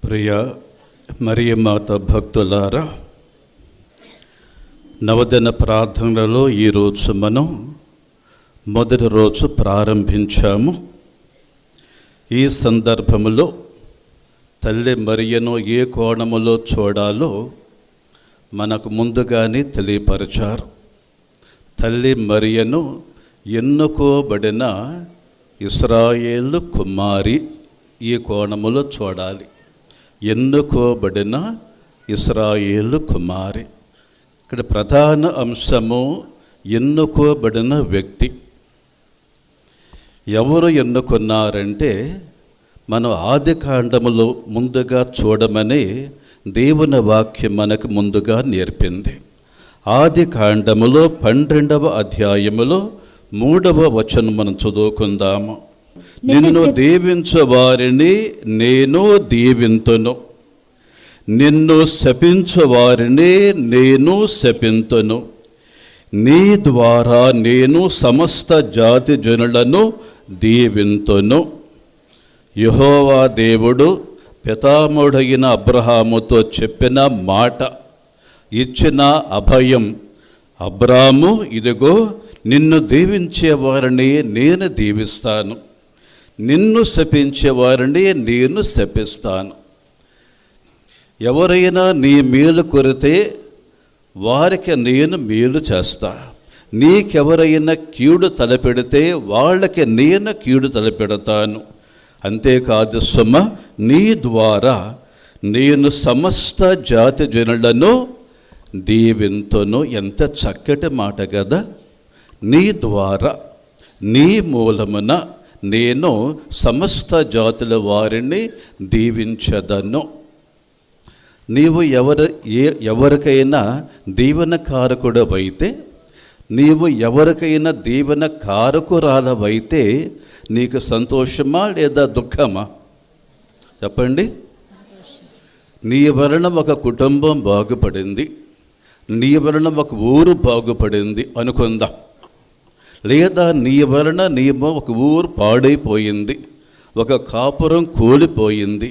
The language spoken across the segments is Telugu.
ప్రియ మరియమాత భక్తులారా, నవదిన ప్రార్థనలలో ఈరోజు మనం మొదటి రోజు ప్రారంభించాము. ఈ సందర్భంలో తల్లి మరియను ఏ కోణములో చూడాలో మనకు ముందుగానే తెలియపరిచారు. తల్లి మరియను ఎన్నుకోబడిన ఇశ్రాయేలు కుమారి ఈ కోణములో చూడాలి. ఎన్నుకోబడిన ఇశ్రాయేలు కుమారి. ఇక్కడ ప్రధాన అంశము ఎన్నుకోబడిన వ్యక్తి. ఎవరు ఎన్నుకున్నారంటే, మనం ఆది కాండములో ముందుగా చూడమని దేవుని వాక్యం మనకు ముందుగా నేర్పింది. ఆది కాండములో 12వ అధ్యాయములో 3వ వచనం మనం చదువుకుందాము. నిన్ను దీవించు వారిని నేను దీవింతును, నిన్ను శపించు వారిని నేను శపింతును, నీ ద్వారా నేను సమస్త జాతి జనులను దీవింతును. యెహోవా దేవుడు పితామహుడైన అబ్రహాముతో చెప్పిన మాట, ఇచ్చిన అభయం. అబ్రాము, ఇదిగో నిన్ను దీవించే వారిని నేను దీవిస్తాను, నిన్ను శపించే వారిని నేను శపిస్తాను. ఎవరైనా నీ మేలు కొరితే వారికి నేను మేలు చేస్తా. నీకెవరైనా కీడు తలపెడితే వాళ్ళకి నేను కీడు తలపెడతాను. అంతేకాదు సుమ, నీ ద్వారా నేను సమస్త జాతి జనులను దీవింతును. ఎంత చక్కటి మాట కదా! నీ ద్వారా, నీ మూలమున నేను సమస్త జాతుల వారిని దీవించదను. నీవు ఎవరికైనా దీవెన కారకుడవైతే, నీవు ఎవరికైనా దీవెన కారకురాలవైతే నీకు సంతోషమా లేదా దుఃఖమా? చెప్పండి. నీ వలన ఒక కుటుంబం బాగుపడింది, నీ వలన ఒక ఊరు బాగుపడింది అనుకుందాం. లేదా నీ వలన నీమో ఒక ఊరు పాడైపోయింది, ఒక కాపురం కూలిపోయింది.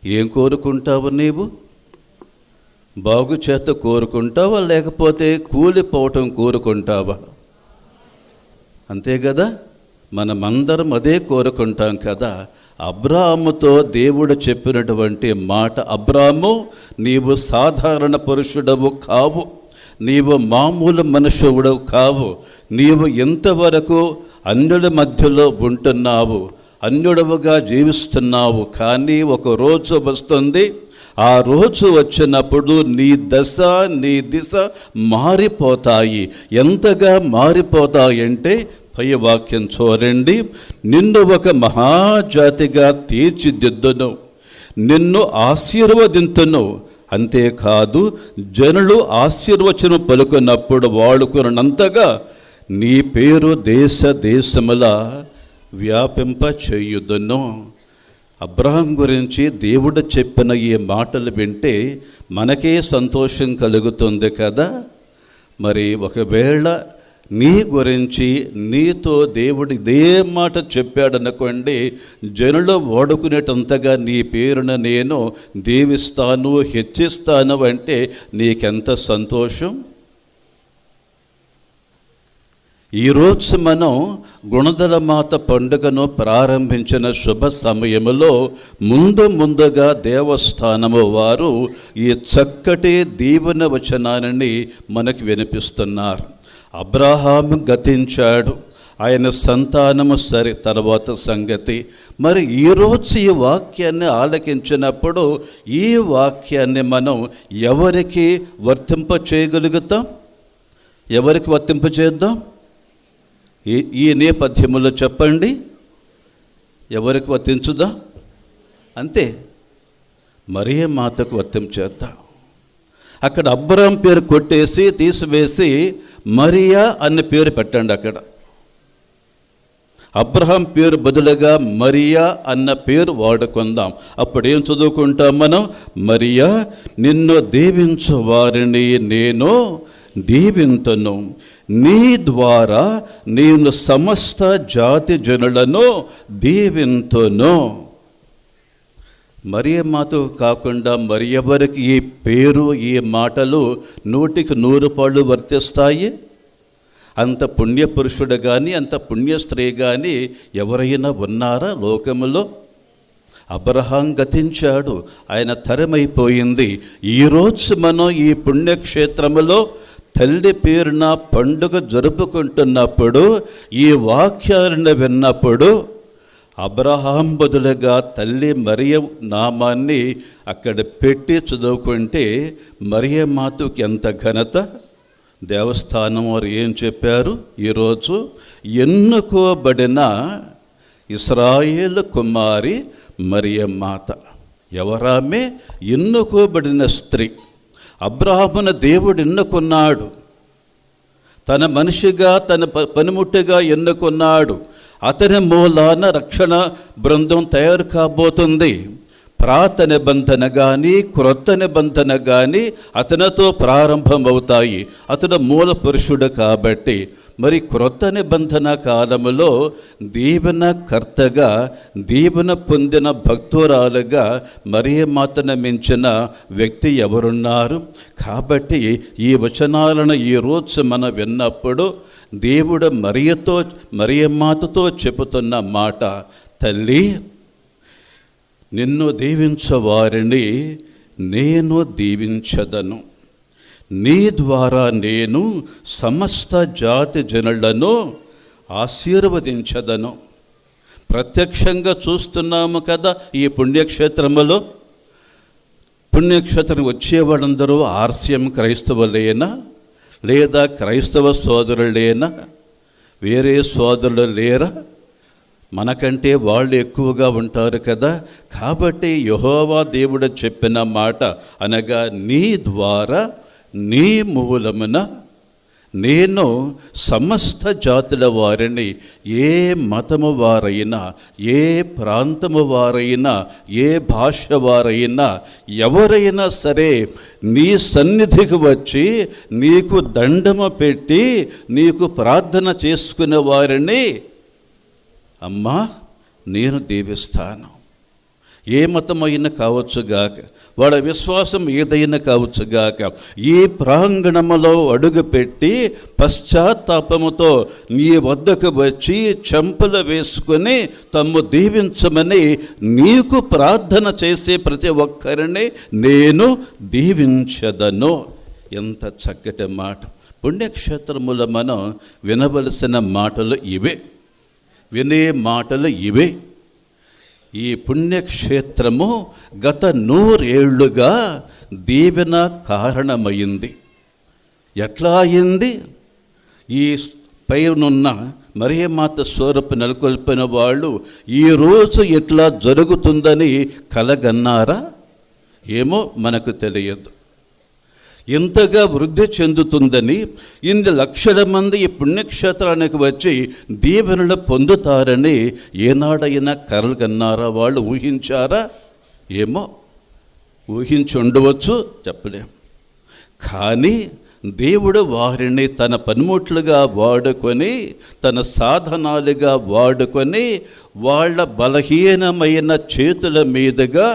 ఏం కోరుకుంటావు నీవు? బాగు చేత కోరుకుంటావా, లేకపోతే కూలిపోవటం కోరుకుంటావా? అంతే కదా, మనమందరం అదే కోరుకుంటాం కదా. అబ్రాహాముతో దేవుడు చెప్పినటువంటి మాట, అబ్రాహాము, నీవు సాధారణ పురుషుడవు కావు, నీవు మామూలు మనుషుడు కావు. నీవు ఎంతవరకు అన్యుల మధ్యలో ఉంటున్నావు, అన్యుడవుగా జీవిస్తున్నావు. కానీ ఒక రోజు వస్తుంది, ఆ రోజు వచ్చినప్పుడు నీ దశ, నీ దిశ మారిపోతాయి. ఎంతగా మారిపోతాయంటే, పై వాక్యం చూడండి, నిన్ను ఒక మహాజాతిగా తీర్చిదిద్దును, నిన్ను ఆశీర్వదింతును. అంతేకాదు, జనులు ఆశీర్వచనం పలుకున్నప్పుడు వాడుకున్నంతగా నీ పేరు దేశ దేశముల వ్యాపింప చేయుదును. అబ్రహాం గురించి దేవుడు చెప్పిన ఈ మాటలు వింటే మనకే సంతోషం కలుగుతుంది కదా. మరి ఒకవేళ నీ గురించి నీతో దేవుడు ఇదే మాట చెప్పాడనుకోండి, జనులు వాడుకునేటంతగా నీ పేరును నేను దీవిస్తాను, హెచ్చిస్తాను అంటే నీకెంత సంతోషం. ఈరోజు మనం గుణదల మాత పండుగను ప్రారంభించిన శుభ సమయంలో ముందుగా దేవస్థానము వారు ఈ చక్కటి దీవెన వచనాన్ని మనకు వినిపిస్తున్నారు. అబ్రహాము గతించాడు, ఆయన సంతానము సరి, తర్వాత సంగతి. మరి ఈరోజు ఈ వాక్యాన్ని ఆలకించినప్పుడు ఈ వాక్యాన్ని మనం ఎవరికి వర్తింప చేయగలుగుతాం? ఎవరికి వర్తింప చేద్దాం? ఈ నేపథ్యంలో చెప్పండి, ఎవరికి వర్తించుదా? అంతే, మరియ మాతకు వర్తించేద్దాం. అక్కడ అబ్రహాం పేరు కొట్టేసి తీసివేసి మరియా అన్న పేరు పెట్టండి. అక్కడ అబ్రహాం పేరు బదులుగా మరియా అన్న పేరు వాడుకుందాం. అప్పుడు ఏం చదువుకుంటాం మనం? మరియా, నిన్ను దీవించు వారిని నేను దీవింతును, నీ ద్వారా నేను సమస్త జాతి జనులను దీవింతును. మరియమ్మతో కాకుండా మరి ఎవరికి ఈ పేరు, ఈ మాటలు 100కి 100 వర్తిస్తాయి? అంత పుణ్యపురుషుడు కానీ, అంత పుణ్యస్త్రీ కానీ ఎవరైనా ఉన్నారా లోకములో? అబ్రహాం గతించాడు, ఆయన తరమైపోయింది. ఈరోజు మనం ఈ పుణ్యక్షేత్రములో తల్లి పేరున పండుగ జరుపుకుంటున్నప్పుడు, ఈ వాక్యాలను విన్నప్పుడు అబ్రహాం బదులుగా తల్లి మరియ నామాన్ని అక్కడ పెట్టి చదువుకుంటే మరియమాతకి ఎంత ఘనత. దేవస్థానం వారు ఏం చెప్పారు? ఈరోజు ఎన్నుకోబడిన ఇశ్రాయేలు కుమారి మరియమాత. ఎవరామె? ఎన్నుకోబడిన స్త్రీ. అబ్రహామును దేవుడు ఎన్నుకున్నాడు, తన మనిషిగా, తన పనిముట్టుగా ఎన్నుకున్నాడు. అతని మూలాన రక్షణ బృందం తయారు కాబోతుంది. పాత నిబంధన కానీ, క్రొత్త నిబంధన కానీ అతనితో ప్రారంభమవుతాయి. అతడు మూల పురుషుడు కాబట్టి. మరి క్రొత్త నిబంధన కాలములో దీవెన కర్తగా, దీవెన పొందిన భక్తురాలుగా మరియమాతను మించిన వ్యక్తి ఎవరున్నారు? కాబట్టి ఈ వచనాలను ఈరోజు మనం విన్నప్పుడు దేవుడు మరియమాతతో చెబుతున్న మాట, తల్లి, నిన్ను దీవించవారిని నేను దీవించదను, నీ ద్వారా నేను సమస్త జాతి జనులను ఆశీర్వదించదను. ప్రత్యక్షంగా చూస్తున్నాము కదా ఈ పుణ్యక్షేత్రములో. పుణ్యక్షేత్రం వచ్చేవాళ్ళందరూ ఆర్సిఎం క్రైస్తవులేనా, లేదా క్రైస్తవ సోదరులేనా? వేరే సోదరులు లేరా? మనకంటే వాళ్ళు ఎక్కువగా ఉంటారు కదా. కాబట్టి యెహోవా దేవుడు చెప్పిన మాట అనగా, నీ ద్వారా, నీ మూలమున నేను సమస్త జాతుల వారిని, ఏ మతము వారైనా, ఏ ప్రాంతము వారైనా, ఏ భాష వారైనా, ఎవరైనా సరే నీ సన్నిధికి వచ్చి నీకు దండము పెట్టి నీకు ప్రార్థన చేసుకునే వారిని అమ్మా నేను దీవిస్తాను. ఏ మతమైనా కావచ్చుగాక, వాళ్ళ విశ్వాసం ఏదైనా కావచ్చుగాక, ఈ ప్రాంగణములో అడుగుపెట్టి పశ్చాత్తాపముతో నీ వద్దకు వచ్చి చెంపలు వేసుకొని తమ్ము దీవించమని నీకు ప్రార్థన చేసే ప్రతి ఒక్కరిని నేను దీవించదను. ఎంత చక్కటి మాట. పుణ్యక్షేత్రములో మనం వినవలసిన మాటలు ఇవే, వినే మాటలు ఇవే. ఈ పుణ్యక్షేత్రము గత 100 ఏళ్లుగా దీవెన కారణమైంది. ఎట్లా అయింది? ఈ పైనున్న మరియమాత స్వరూపు నెలకొల్పిన వాళ్ళు ఈరోజు ఎట్లా జరుగుతుందని కలగన్నారా? ఏమో మనకు తెలియదు. ఇంతగా వృద్ధి చెందుతుందని, ఇన్ని లక్షల మంది ఈ పుణ్యక్షేత్రానికి వచ్చి దీవెనలు పొందుతారని ఏనాడైనా కలగన్నారా? వాళ్ళు ఊహించారా? ఏమో ఊహించి ఉండవచ్చు, చెప్పలేం. కానీ దేవుడు వారిని తన పనిముట్లుగా వాడుకొని, తన సాధనాలుగా వాడుకొని, వాళ్ళ బలహీనమైన చేతుల మీదుగా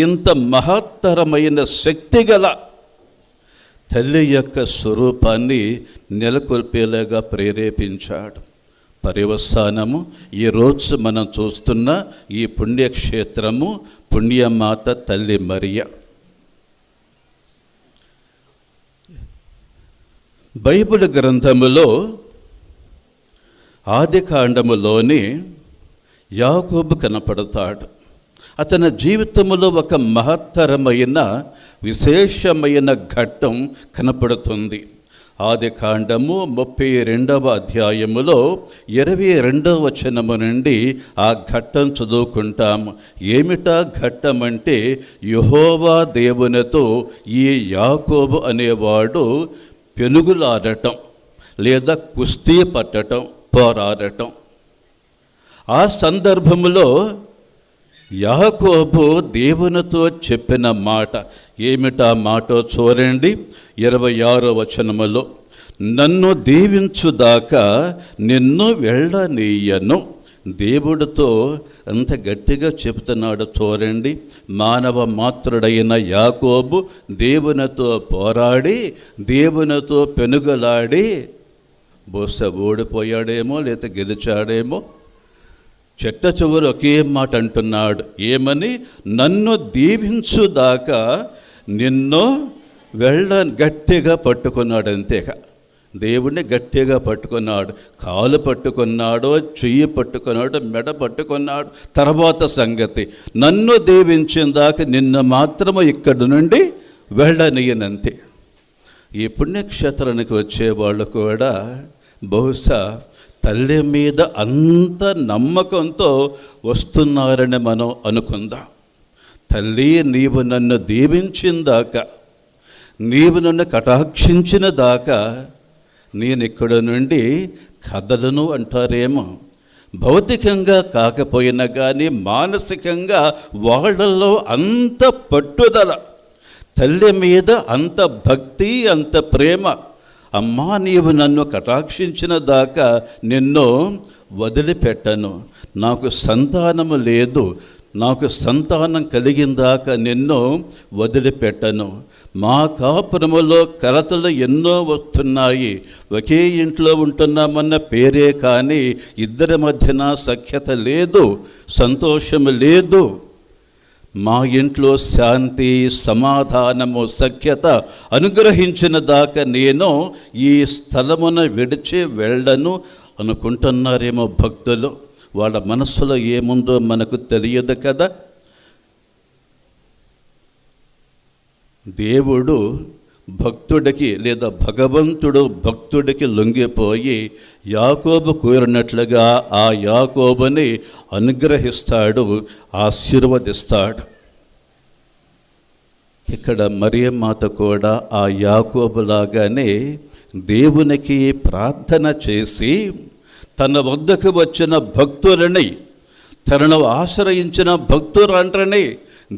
ఇంత మహత్తరమైన శక్తిగల తల్లి యొక్క స్వరూపాన్ని నెలకొల్పేలాగా ప్రేరేపించాడు. పర్యవసానము ఈరోజు మనం చూస్తున్న ఈ పుణ్యక్షేత్రము పుణ్యమాత తల్లి మరియ. బైబిల్ గ్రంథములో ఆదికాండములోని యాకోబు కనపడతాడు. అతని జీవితంలో ఒక మహత్తరమైన విశేషమైన ఘట్టం కనపడుతుంది. ఆదికాండము 32వ అధ్యాయములో 22వ వచనము నుండి ఆ ఘట్టం చదువుకుంటాము. ఏమిటా ఘట్టం అంటే, యెహోవా దేవునితో ఈ యాకోబు అనేవాడు పెనుగులాడటం లేదా కుస్తీ పట్టడం, పోరాడటం. ఆ సందర్భంలో యాకోబు దేవునితో చెప్పిన మాట ఏమిటా మాటో చూడండి. 26వ వచనములో, నన్ను దీవించుదాకా నిన్ను వెళ్ళనీయను, దేవుడితో అంత గట్టిగా చెబుతున్నాడు చూడండి. మానవ మాత్రుడైన యాకోబు దేవునితో పోరాడి దేవునితో పెనుగలాడి బహుశా ఓడిపోయాడేమో లేదా గెలిచాడేమో. చెట్ట చివరి ఒకే మాట అంటున్నాడు, ఏమని? నన్ను దీవించుదాకా నిన్ను గట్టిగా పట్టుకున్నాడు. అంతేగా, దేవుణ్ణి గట్టిగా పట్టుకున్నాడు. కాలు పట్టుకున్నాడు, చెయ్యి పట్టుకున్నాడు, మెడ పట్టుకున్నాడు. తర్వాత సంగతి, నన్ను దీవించిన దాకా నిన్ను మాత్రము ఇక్కడి నుండి వెళ్ళనీయనంతే. ఈ పుణ్యక్షేత్రానికి వచ్చేవాళ్ళు కూడా బహుశా తల్లి మీద అంత నమ్మకంతో వస్తున్నారని మనం అనుకుందాం. తల్లి, నీవు నన్ను దీవించిందాకా, నీవు నన్ను కటాక్షించిన దాకా నేను ఇక్కడ నుండి కదలను అంటారేమో. భౌతికంగా కాకపోయినా కానీ మానసికంగా వాళ్ళల్లో అంత పట్టుదల, తల్లి మీద అంత భక్తి, అంత ప్రేమ. అమ్మా, నీవు నన్ను కటాక్షించిన దాకా నిన్ను వదిలిపెట్టను. నాకు సంతానము లేదు, నాకు సంతానం కలిగిన దాకా నిన్ను వదిలిపెట్టను. మా కాపురములో కలతలు ఎన్నో వస్తున్నాయి. ఒకే ఇంట్లో ఉంటున్నామన్న పేరే కానీ ఇద్దరి మధ్యన సఖ్యత లేదు, సంతోషము లేదు. మా ఇంట్లో శాంతి, సమాధానము, సఖ్యత అనుగ్రహించిన దాకా నేను ఈ స్థలమున విడిచి వెళ్ళను అనుకుంటున్నారేమో భక్తులు. వాళ్ళ మనసులో ఏముందో మనకు తెలియదు కదా. దేవుడు భక్తుడికి లేదా భగవంతుడు భక్తుడికి లొంగిపోయి యాకోబు కోరినట్లుగా ఆ యాకోబుని అనుగ్రహిస్తాడు, ఆశీర్వదిస్తాడు. ఇక్కడ మరియమాత కూడా ఆ యాకోబులాగానే దేవునికి ప్రార్థన చేసి తన వద్దకు వచ్చిన భక్తులని, తనను ఆశ్రయించిన భక్తులంటని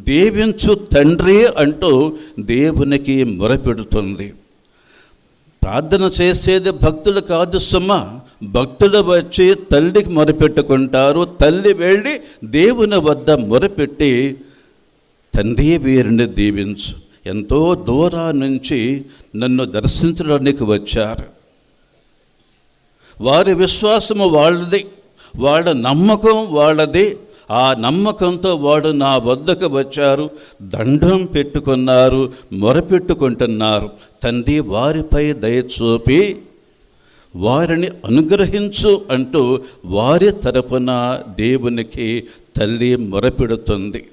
దీవించు తండ్రి అంటూ దేవునికి మొరపెడుతుంది. ప్రార్థన చేసేది భక్తులు కాదు సుమ, భక్తులు వచ్చి తల్లికి మొరపెట్టుకుంటారు. తల్లి వెళ్ళి దేవుని వద్ద మొరపెట్టి, తండ్రి వీరిని దీవించు, ఎంతో దూరం నుంచి నన్ను దర్శించడానికి వచ్చారు. వారి విశ్వాసము వాళ్ళది, వాళ్ళ నమ్మకం వాళ్ళది. ఆ నమ్మకంతో వాడు నా వద్దకు వచ్చారు, దండం పెట్టుకున్నారు, మొరపెట్టుకుంటున్నారు. తండ్రి వారిపై దయచూపి వారిని అనుగ్రహించు అంటూ వారి తరపున దేవునికి తల్లి మొరపెడుతుంది.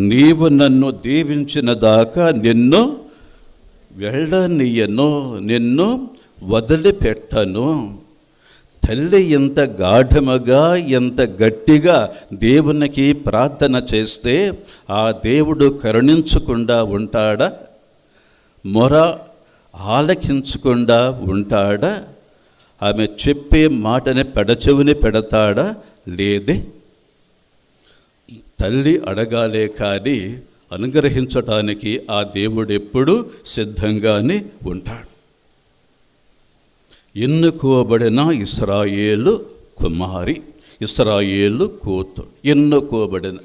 నీవు నన్ను దీవించిన దాకా నిన్ను వెళ్ళనీయను, నిన్ను వదిలిపెట్టను. తల్లి ఎంత గాఢముగా, ఎంత గట్టిగా దేవునికి ప్రార్థన చేస్తే ఆ దేవుడు కరుణించకుండా ఉంటాడా? మొర ఆలకించకుండా ఉంటాడా? ఆమె చెప్పే మాటని పెడచెవిని పెడతాడా? లేదే. తల్లి అడగాలే కానీ అనుగ్రహించటానికి ఆ దేవుడు ఎప్పుడూ సిద్ధంగానే ఉంటాడు. ఎన్నుకోబడిన ఇశ్రాయేలు కుమారి, ఇశ్రాయేలు కూతురు, ఎన్నుకోబడిన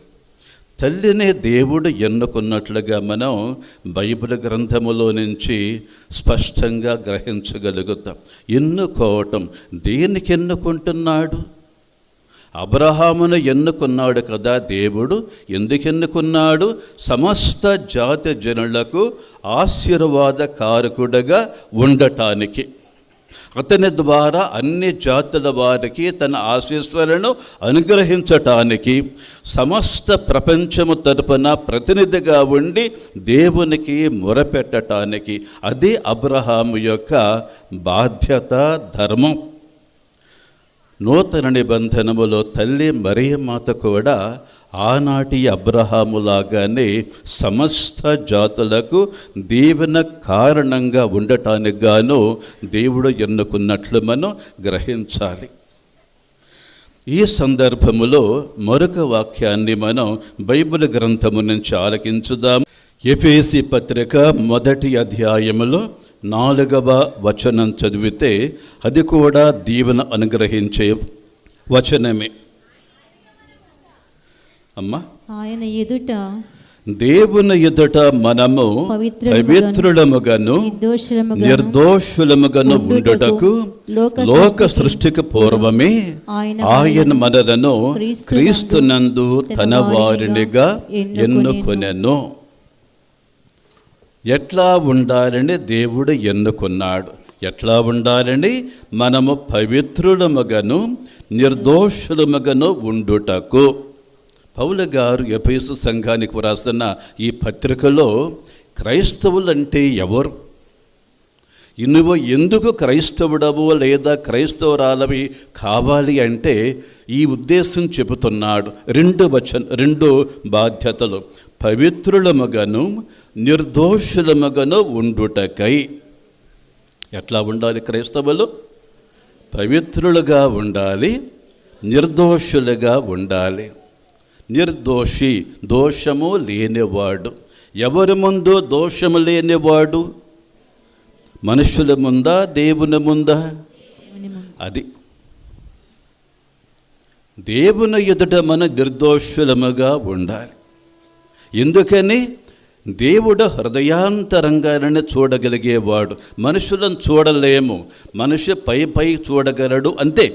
తల్లినే దేవుడు ఎన్నుకున్నట్లుగా మనం బైబిల్ గ్రంథములో నుంచి స్పష్టంగా గ్రహించగలుగుతాం. ఎన్నుకోవటం, దేనికి ఎన్నుకుంటున్నాడు? అబ్రహామును ఎన్నుకున్నాడు కదా దేవుడు. ఎందుకు ఎన్నుకున్నాడు? సమస్త జాతి జనులకు ఆశీర్వాద కారకుడుగా ఉండటానికి. అతని ద్వారా అన్ని జాతుల వారికి తన ఆశీస్సులను అనుగ్రహించటానికి, సమస్త ప్రపంచము తరపున ప్రతినిధిగా ఉండి దేవునికి మొరపెట్టడానికి. అది అబ్రహాము యొక్క బాధ్యత, ధర్మం. నూతన నిబంధనములో తల్లి మరియమాత కూడా ఆనాటి అబ్రహాములాగానే సమస్త జాతులకు దీవెన కారణంగా ఉండటానికి గాను దేవుడు ఎన్నుకున్నట్లు మనం గ్రహించాలి. ఈ సందర్భములో మరొక వాక్యాన్ని మనం బైబిల్ గ్రంథము నుంచి ఆలకించుదాం. ఎఫెసీ పత్రిక 1వ అధ్యాయములో 4వ వచనం చదివితే అది కూడా దీవెన అనుగ్రహించే వచనమే. అమ్మా, ఆయన ఎదుట దేవుని ఎదుట మనము పవిత్రులముగాను నిర్దోషులముగాను ఉండుటకు లోక సృష్టికి పూర్వమే ఆయన మనలను క్రీస్తునందు తన వారినిగా ఎన్నుకొనెను. ఎట్లా ఉండాలని దేవుడు ఎన్నుకున్నాడు? ఎట్లా ఉండాలని? మనము పవిత్రులముగాను నిర్దోషులముగాను ఉండుటకు. పౌలు గారు ఎఫెసు సంఘానికి వ్రాస్తున్న ఈ పత్రికలో క్రైస్తవులంటే ఎవరు, నువ్వు ఎందుకు క్రైస్తవుడవు లేదా క్రైస్తవురాలవి కావాలి అంటే ఈ ఉద్దేశం చెబుతున్నాడు. రెండు బాధ్యతలు: పవిత్రులముగాను నిర్దోషులముగాను ఉండుటకై. ఎట్లా ఉండాలి క్రైస్తవులు? పవిత్రులుగా ఉండాలి, నిర్దోషులుగా ఉండాలి. నిర్దోషి, దోషము లేనివాడు. ఎవరి ముందు దోషము లేనివాడు? మనుషుల ముందా, దేవుని ముందా? అది దేవుని ఎదుట మన నిర్దోషులముగా ఉండాలి. ఎందుకని? దేవుడు హృదయాంతరంగానే చూడగలిగేవాడు. మనుషులను చూడలేము. మనిషి పై చూడగలడు, అంతే.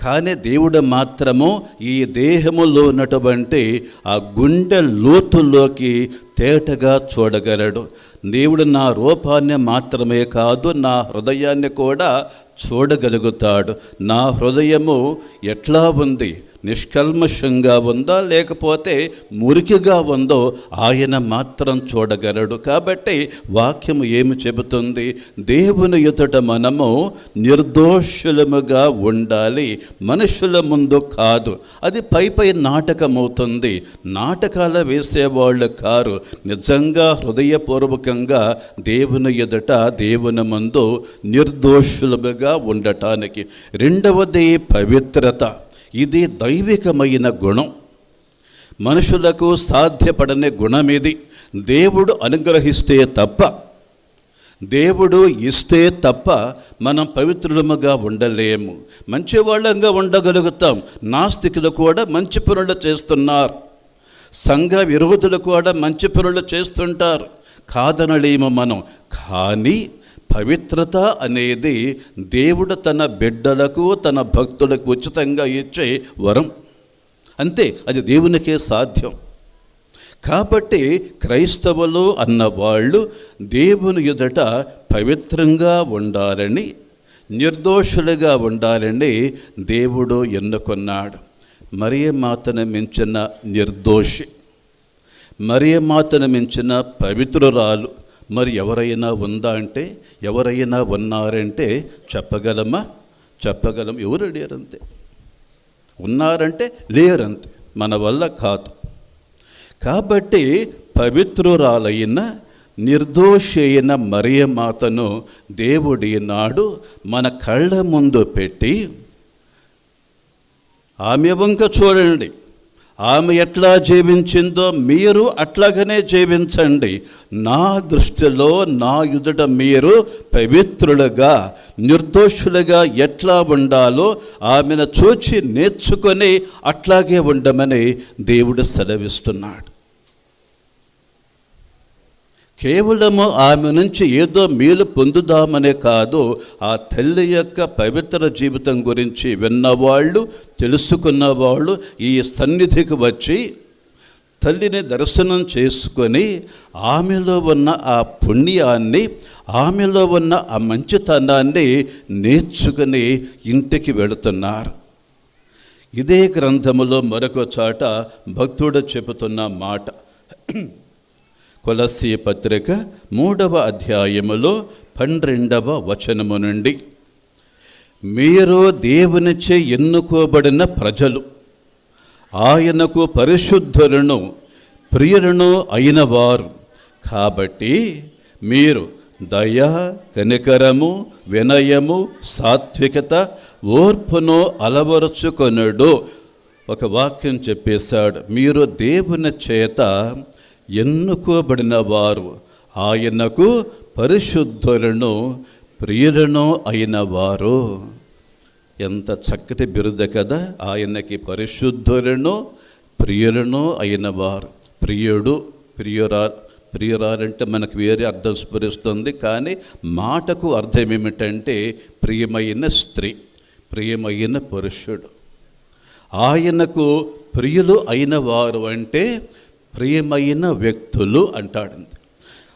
కానీ దేవుడు మాత్రము ఈ దేహములో ఉన్నటువంటి ఆ గుండె లోతుల్లోకి తేటగా చూడగలడు. దేవుడు నా రూపాన్ని మాత్రమే కాదు, నా హృదయాన్ని కూడా చూడగలుగుతాడు. నా హృదయము ఎట్లా ఉంది, నిష్కల్మషంగా ఉందా లేకపోతే మురికిగా ఉందో ఆయన మాత్రం చూడగలడు. కాబట్టి వాక్యము ఏమి చెబుతుంది? దేవుని ఎదుట మనము నిర్దోషులముగా ఉండాలి, మనుషుల ముందు కాదు. అది పై నాటకమవుతుంది. నాటకాలు వేసేవాళ్ళు కారు. నిజంగా హృదయపూర్వకంగా దేవుని ఎదుట దేవుని ముందు నిర్దోషులుగా ఉండటానికి. రెండవది పవిత్రత. ఇది దైవికమైన గుణం. మనుషులకు సాధ్యపడని గుణం ఇది. దేవుడు అనుగ్రహిస్తే తప్ప, దేవుడు ఇస్తే తప్ప మనం పవిత్రులముగా ఉండలేము. మంచివాళ్ళంగా ఉండగలుగుతాం. నాస్తికులు కూడా మంచి పనులు చేస్తున్నారు, సంఘ విరోధులు కూడా మంచి పనులు చేస్తుంటారు, కాదనలేము మనం. కానీ పవిత్రత అనేది దేవుడు తన బిడ్డలకు, తన భక్తులకు ఉచితంగా ఇచ్చే వరం. అంతే, అది దేవునికే సాధ్యం. కాబట్టి క్రైస్తవులు అన్నవాళ్ళు దేవుని ఎదుట పవిత్రంగా ఉండాలని, నిర్దోషులుగా ఉండాలని దేవుడు ఎన్నుకున్నాడు. మరియమాతను మించిన నిర్దోషి, మరియమాతను మించిన పవిత్రురాలు మరి ఎవరైనా ఉందా అంటే, ఎవరైనా ఉన్నారంటే చెప్పగలమా? చెప్పగలం. ఎవరు లేరంతే. ఉన్నారంటే లేరంతే. మన వల్ల కాదు. కాబట్టి పవిత్రురాలైన నిర్దోషి అయిన మరియమాతను దేవుడి నాడు మన కళ్ళ ముందు పెట్టి, ఆమె వంక చూడండి, ఆమె ఎట్లా జీవించిందో మీరు అట్లాగనే జీవించండి. నా దృష్టిలో, నా ఎదుట మీరు పవిత్రులుగా నిర్దోషులుగా ఎట్లా ఉండాలో ఆమెను చూచి నేర్చుకొని అట్లాగే ఉండమని దేవుడు సెలవిస్తున్నాడు. కేవలము ఆమె నుంచి ఏదో మేలు పొందుదామనే కాదు, ఆ తల్లి యొక్క పవిత్ర జీవితం గురించి విన్నవాళ్ళు, తెలుసుకున్నవాళ్ళు ఈ సన్నిధికి వచ్చి తల్లిని దర్శనం చేసుకొని ఆమెలో ఉన్న ఆ పుణ్యాన్ని, ఆమెలో ఉన్న ఆ మంచితనాన్ని నేర్చుకుని ఇంటికి వెళుతున్నారు. ఇదే గ్రంథములో మరొక చోట భక్తుడు చెబుతున్న మాట. కొలస్సీ పత్రిక 3వ అధ్యాయములో 12వ వచనము నుండి, మీరు దేవునిచే ఎన్నుకోబడిన ప్రజలు, ఆయనకు పరిశుద్ధులను ప్రియులను అయినవారు కాబట్టి మీరు దయ, కనికరము, వినయము, సాత్వికత, ఓర్పును అలవరుచుకొనుడు. ఒక వాక్యం చెప్పేశాడు. మీరు దేవుని చేత ఎన్నుకోబడిన వారు, ఆయనకు పరిశుద్ధులను ప్రియులను అయిన వారు. ఎంత చక్కటి బిరుద కదా. ఆయనకి పరిశుద్ధులను ప్రియులను అయిన వారు. ప్రియుడు, ప్రియురాలంటే మనకు వేరే అర్థం స్ఫురిస్తుంది, కానీ మాటకు అర్థం ఏమిటంటే ప్రియమైన స్త్రీ, ప్రియమైన పురుషుడు. ఆయనకు ప్రియులు అయిన వారు అంటే ప్రియమైన వ్యక్తులు అంటాడు.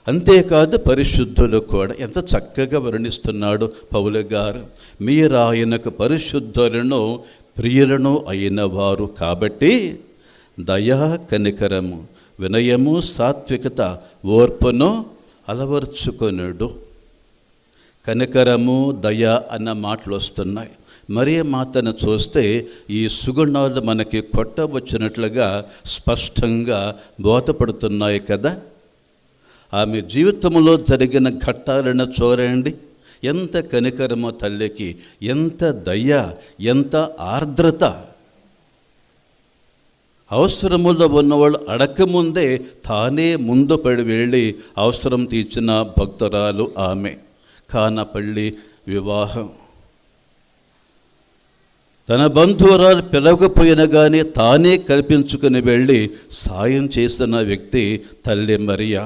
అంతేకాదు పరిశుద్ధులు కూడా. ఎంత చక్కగా వర్ణిస్తున్నాడు పౌలు గారు. మీరు ఆయనకు పరిశుద్ధులను ప్రియులను అయిన వారు కాబట్టి దయా, కనికరము, వినయము, సాత్వికత, ఓర్పును అలవర్చుకొనుడు. కనికరము, దయ అన్న మాటలు వస్తున్నాయి. మరియ మాతను చూస్తే ఈ సుగుణాలు మనకి కొట్టవచ్చినట్లుగా స్పష్టంగా బోధపడుతున్నాయి కదా. ఆమె జీవితంలో జరిగిన ఘట్టాలను చూడండి. ఎంత కనికరమో తల్లికి, ఎంత దయ, ఎంత ఆర్ద్రత. అవసరములో ఉన్నవాళ్ళు అడగముందే తానే ముందు పడి వెళ్ళి అవసరం తీర్చిన భక్తురాలు ఆమె. కానపల్లి వివాహం. తన బంధువురాలు పిలవకపోయినా కానీ తానే కల్పించుకుని వెళ్ళి సాయం చేసిన వ్యక్తి తల్లి మరియా.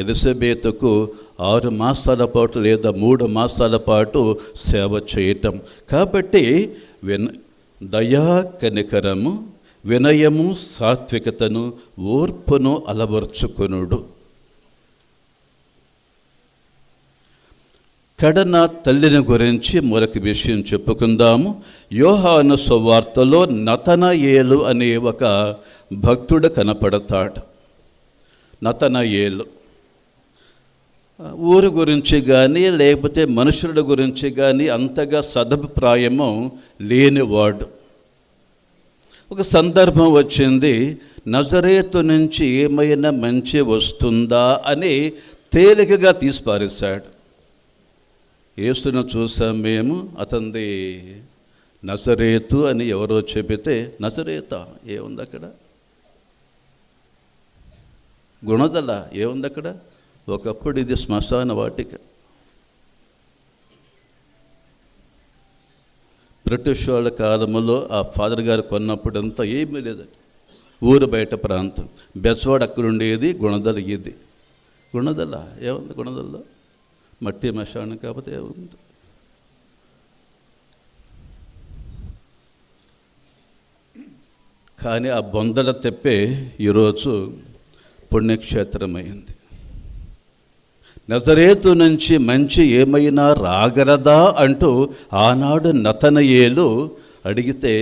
ఎలిజబెతుకు 6 మాసాల పాటు లేదా 3 మాసాల పాటు సేవ చేయటం. కాబట్టి దయా, కనికరము, వినయము, సాత్వికతను, ఓర్పును అలవర్చుకొనుడు. కడన తల్లిని గురించి మరొక విషయం చెప్పుకుందాము. యోహాను సువార్తలో నతనయేలు అనే ఒక భక్తుడు కనపడతాడు. నతనయేలు ఊరు గురించి కానీ లేకపోతే మనుషుల గురించి కానీ అంతగా సదభిప్రాయము లేనివాడు. ఒక సందర్భం వచ్చింది, నజరేతు నుంచి ఏమైనా మంచి వస్తుందా అని తేలికగా తీసిపారేశాడు. యేసును చూసాం మేము, అతనిది నజరేతు అని ఎవరో చెబితే, నజరేతా ఏముంది అక్కడ? గుణదల ఏముంది అక్కడ? ఒకప్పుడు ఇది శ్మశాన వాటిక. బ్రిటిష్ వాళ్ళ కాలంలో ఆ ఫాదర్ గారు కొన్నప్పుడంతా ఏమీ లేదండి. ఊరు బయట ప్రాంతం. బెజవాడ అక్కడ ఉండేది, గుణదల ఇది. గుణదల ఏముంది? గుణదల్లో మట్టి మశానం కాకపోతే ఏముంది? కానీ ఆ బొందల తెప్పే ఈరోజు పుణ్యక్షేత్రమైంది. నజరేతు నుంచి మంచి ఏమైనా రాగలదా అంటూ ఆనాడు నతనయేలు అడిగితే,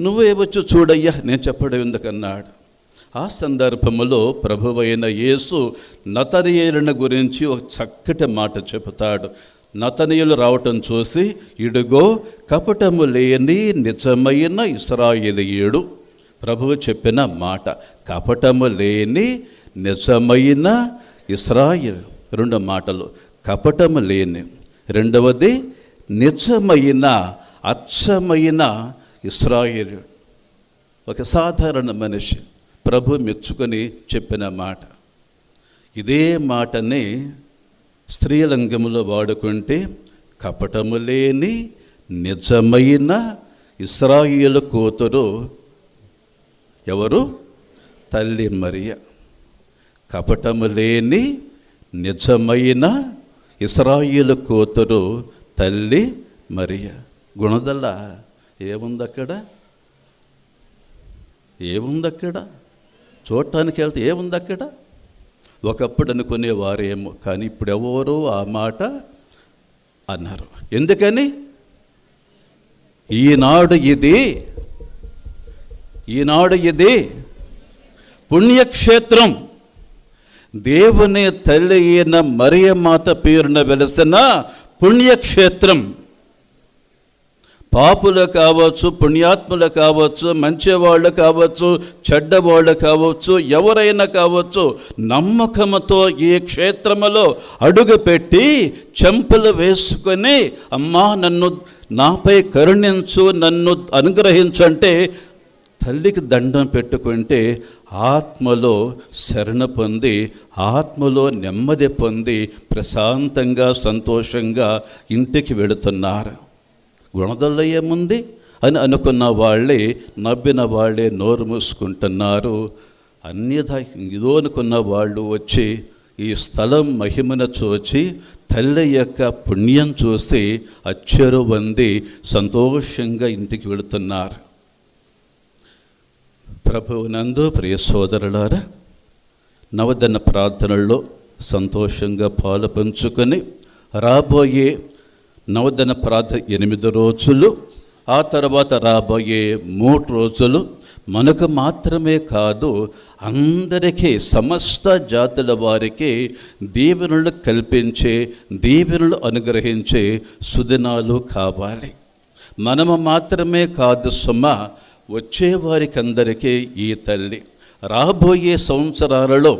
నువ్వేవచ్చు చూడయ్యా, నేను చెప్పడం ఎందుకన్నాడు. ఆ సందర్భంలో ప్రభువైన యేసు నతనయేలుని గురించి ఒక చక్కటి మాట చెబుతాడు. నతనయేలు రావటం చూసి, ఇడుగో కపటము లేని నిజమైన ఇశ్రాయేలీయుడు. ప్రభువు చెప్పిన మాట, కపటము లేని నిజమైన ఇశ్రాయేలు. 2 మాటలు, కపటము లేని, రెండవది నిజమైన అచ్చమైన ఇశ్రాయేలు. ఒక సాధారణ మనిషి ప్రభు మెచ్చుకొని చెప్పిన మాట. ఇదే మాటని స్త్రీలింగంలో వాడుకుంటే, కపటము లేని నిజమైన ఇశ్రాయేలు కూతురు ఎవరు? తల్లి మరియ. కపటము లేని నిజమైన ఇశ్రాయేలు కూతురు తల్లి మరియ. గుణదల ఏముందక్కడ? ఏముందక్కడ? చూడటానికి వెళ్తే ఏముందక్కడ? ఒకప్పుడు అనుకునేవారేమో, కానీ ఇప్పుడు ఎవరో ఆ మాట అన్నారు. ఎందుకని? ఈనాడు ఇది పుణ్యక్షేత్రం. దేవుని తల్లి అయిన మరియ మాత పేరున వెలసిన పుణ్యక్షేత్రం. పాపులు కావచ్చు, పుణ్యాత్ములు కావచ్చు, మంచివాళ్ళు కావచ్చు, చెడ్డవాళ్ళు కావచ్చు, ఎవరైనా కావచ్చు, నమ్మకంతో ఈ క్షేత్రములో అడుగుపెట్టి చెంపలు వేసుకొని, అమ్మా నన్ను నాపై కరుణించు, నన్ను అనుగ్రహించంటే తల్లికి దండం పెట్టుకుంటే ఆత్మలో శరణ పొంది, ఆత్మలో నెమ్మది పొంది ప్రశాంతంగా సంతోషంగా ఇంటికి వెళుతున్నారు. గుణదల్లో ఏముంది అని అనుకున్న వాళ్ళే, నవ్విన వాళ్ళే నోరు మూసుకుంటున్నారు. అన్యథా ఇదో అనుకున్న వాళ్ళు వచ్చి ఈ స్థలం మహిమను చూచి తల్లి యొక్క పుణ్యం చూసి అచ్చరు పొంది సంతోషంగా ఇంటికి వెళుతున్నారు. ప్రభువునందు ప్రియ సోదరులారా, నవదిన ప్రార్థనల్లో సంతోషంగా పాలు పంచుకొని రాబోయే నవదిన ప్రార్థన 8 రోజులు, ఆ తర్వాత రాబోయే 3 రోజులు మనకు మాత్రమే కాదు, అందరికీ, సమస్త జాతుల వారికి దీవెనలు కల్పించే, దీవెనలు అనుగ్రహించే సుదినాలు కావాలి. మనము మాత్రమే కాదు సుమా, వచ్చేవారికి అందరికీ ఈ తల్లి రాబోయే సంవత్సరాలలో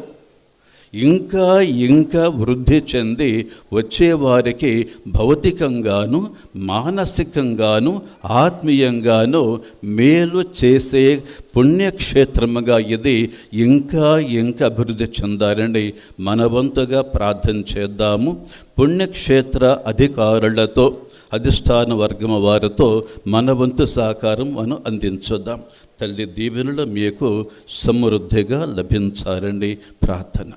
ఇంకా ఇంకా వృద్ధి చెంది వచ్చేవారికి భౌతికంగాను, మానసికంగాను, ఆత్మీయంగాను మేలు చేసే పుణ్యక్షేత్రముగా ఇది ఇంకా ఇంకా అభివృద్ధి చెందాలని మనవంతుగా ప్రార్థన చేద్దాము. పుణ్యక్షేత్ర అధికారులతో, అధిష్టాన వర్గం వారితో మన వంతు సహకారం మనం అందించుదాం. తల్లి దీవెనలు మీకు సమృద్ధిగా లభించాలని ప్రార్థన.